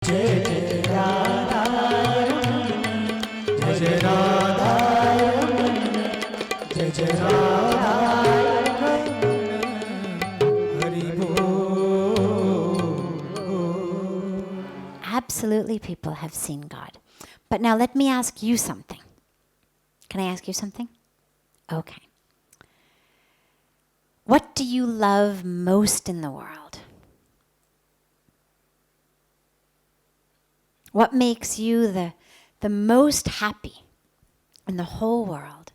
Jai Jai Radha Ramana, Jai Jai Radha Ramana, Jai Jai Radha Ramana, Hari Bol. Absolutely, people have seen God. But now let me ask you something. Can I ask you something? Okay. What do you love most in the world? What makes you the most happy in the whole world?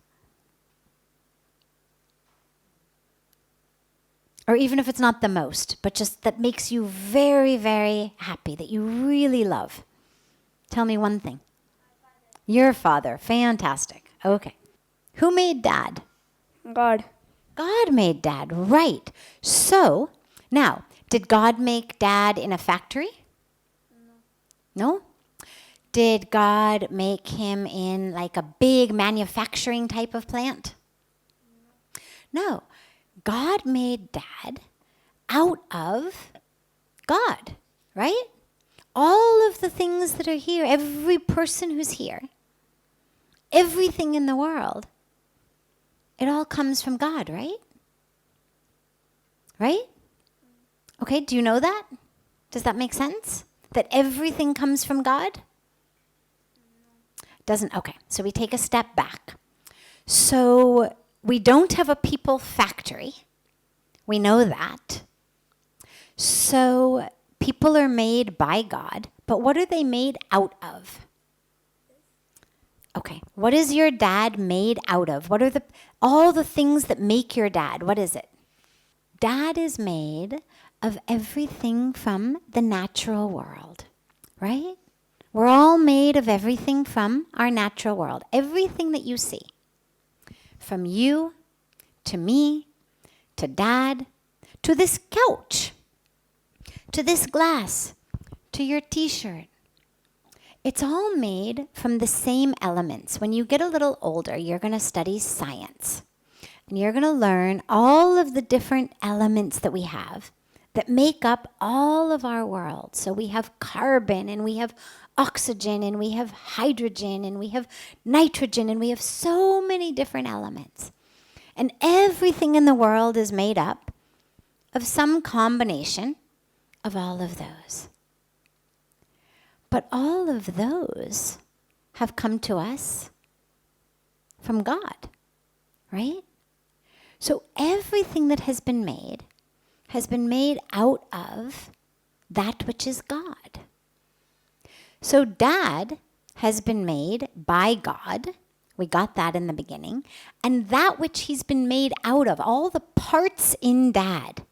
Or even if it's not the most, but just that makes you very, very happy, that you really love. Tell me one thing. Your father. Fantastic. Okay. Who made Dad? God. God made Dad, right. So, now, did God make Dad in a factory? No? Did God make him in like a big manufacturing type of plant? No. God made Dad out of God, right? All of the things that are here, every person who's here, everything in the world, it all comes from God, right? Right? Okay, do you know that? Does that make sense? That everything comes from God? Doesn't? Okay, so we take a step back. So we don't have a people factory. We know that. So people are made by God, but what are they made out of? Okay, what is your dad made out of? What are all the things that make your dad? What is it? Dad is made of everything from the natural world, right? We're all made of everything from our natural world. Everything that you see. From you, to me, to Dad, to this couch, to this glass, to your t-shirt. It's all made from the same elements. When you get a little older, you're going to study science. And you're going to learn all of the different elements that we have that make up all of our world. So we have carbon, and we have oxygen, and we have hydrogen, and we have nitrogen, and we have so many different elements. And everything in the world is made up of some combination of all of those. But all of those have come to us from God, right? So everything that has been made out of that which is God. So Dad has been made by God. We got that in the beginning. And that which he's been made out of, all the parts in Dad,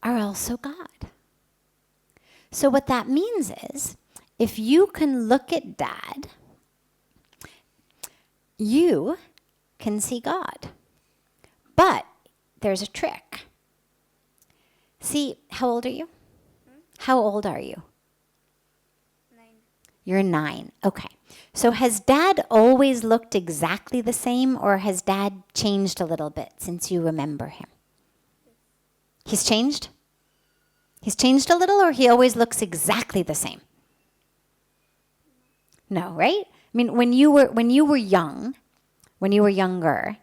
are also God. So what that means is, if you can look at Dad, you can see God. But there's a trick. See, how old are you? How old are you? 9. You're 9. Okay. So has Dad always looked exactly the same, or has Dad changed a little bit since you remember him? He's changed? He's changed a little, or he always looks exactly the same? No, right? I mean, when you were young, when you were younger,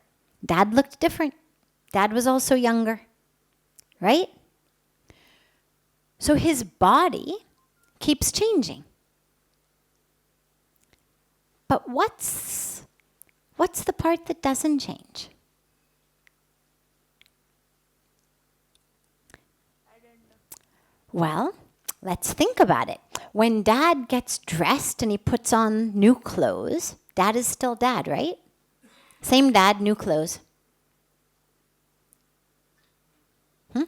Dad looked different. Dad was also younger, right? So his body keeps changing. But what's the part that doesn't change? Well, let's think about it. When Dad gets dressed and he puts on new clothes, Dad is still Dad, right? Same Dad, new clothes.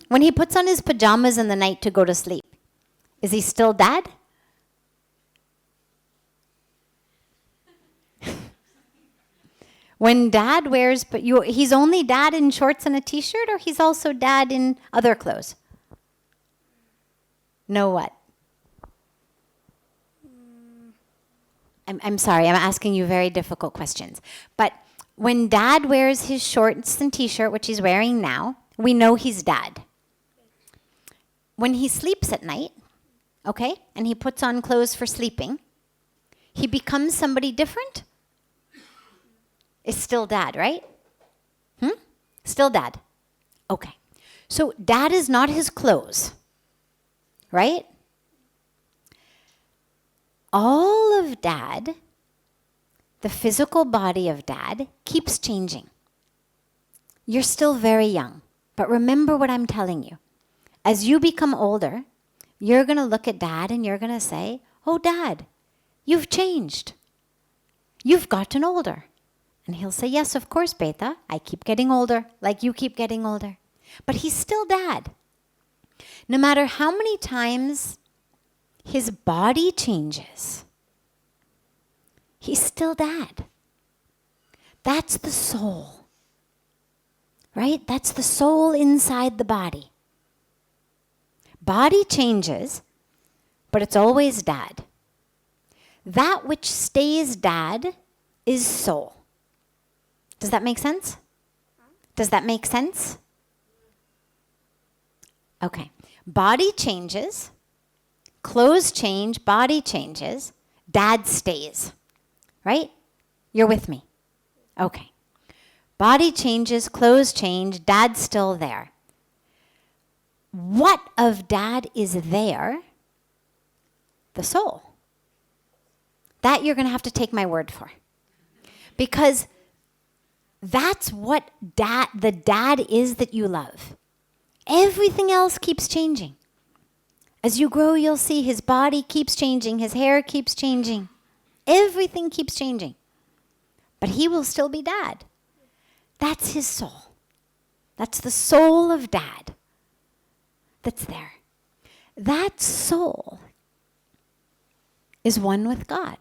When he puts on his pajamas in the night to go to sleep, is he still Dad? When Dad wears, but he's only Dad in shorts and a t-shirt, or he's also Dad in other clothes? No what? I'm sorry, I'm asking you very difficult questions. But when Dad wears his shorts and t-shirt, which he's wearing now, we know he's Dad. When he sleeps at night, okay, and he puts on clothes for sleeping, he becomes somebody different? It's still dad, right? Still dad. Okay. So dad is not his clothes, right? All of dad, the physical body of dad, keeps changing. You're still very young, but remember what I'm telling you. As you become older, you're going to look at dad and you're going to say, oh, dad, you've changed. You've gotten older. And he'll say, yes, of course, Beta. I keep getting older, like you keep getting older. But he's still dad. No matter how many times his body changes, he's still dad. That's the soul, right? That's the soul inside the body. Body changes, but it's always dad. That which stays dad is soul. Does that make sense? Does that make sense? Okay. Body changes, clothes change, body changes, dad stays. Right? You're with me? Okay. Body changes, clothes change, dad's still there. What of dad is there? The soul. That you're going to have to take my word for. Because that's what the dad is that you love. Everything else keeps changing. As you grow, you'll see his body keeps changing, his hair keeps changing. Everything keeps changing. But he will still be dad. That's his soul. That's the soul of dad that's there. That soul is one with God.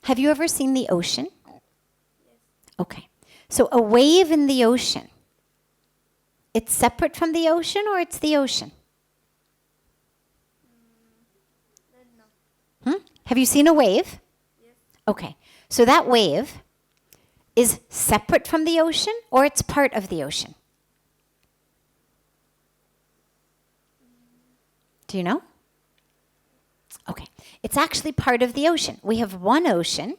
Have you ever seen the ocean? Okay. So a wave in the ocean, it's separate from the ocean or it's the ocean? Have you seen a wave? Yes. Okay. So that wave is separate from the ocean or it's part of the ocean? Do you know? Okay. It's actually part of the ocean. We have one ocean,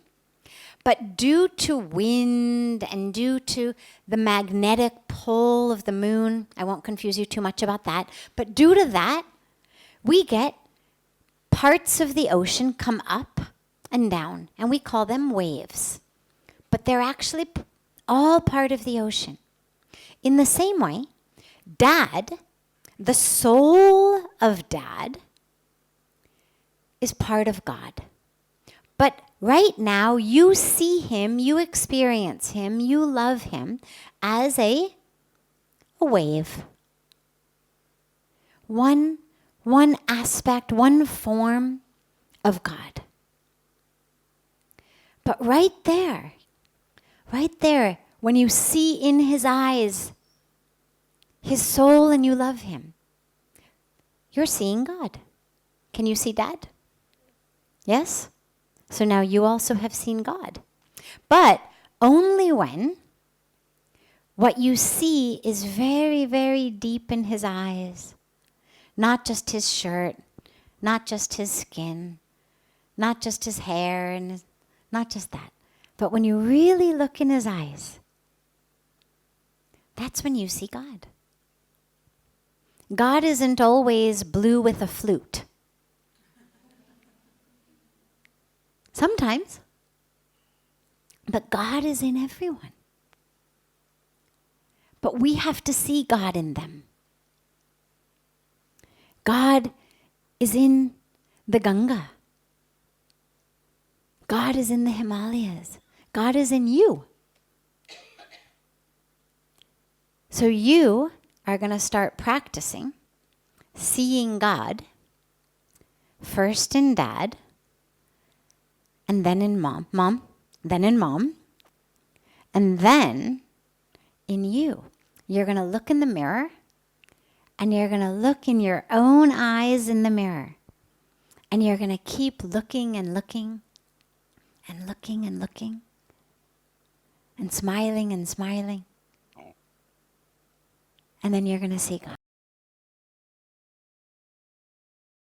but due to wind and due to the magnetic pull of the moon, I won't confuse you too much about that, but due to that, we get parts of the ocean come up and down, and we call them waves. But they're actually all part of the ocean. In the same way, dad, the soul of dad, is part of God. But right now, you see him, you experience him, you love him as a wave. One aspect, one form of God. But right there, when you see in his eyes his soul and you love him, you're seeing God. Can you see Dad? Yes? So now you also have seen God. But only when what you see is very, very deep in his eyes. Not just his shirt, not just his skin, not just his hair, and not just that. But when you really look in his eyes, that's when you see God. God isn't always blue with a flute. Sometimes. But God is in everyone. But we have to see God in them. God is in the Ganga. God is in the Himalayas. God is in you. So you are going to start practicing seeing God first in Dad, and then in Mom, then in Mom, and then in you. You're going to look in the mirror, and you're going to look in your own eyes in the mirror. And you're going to keep looking and looking and looking and looking and smiling and smiling. And then you're going to see God.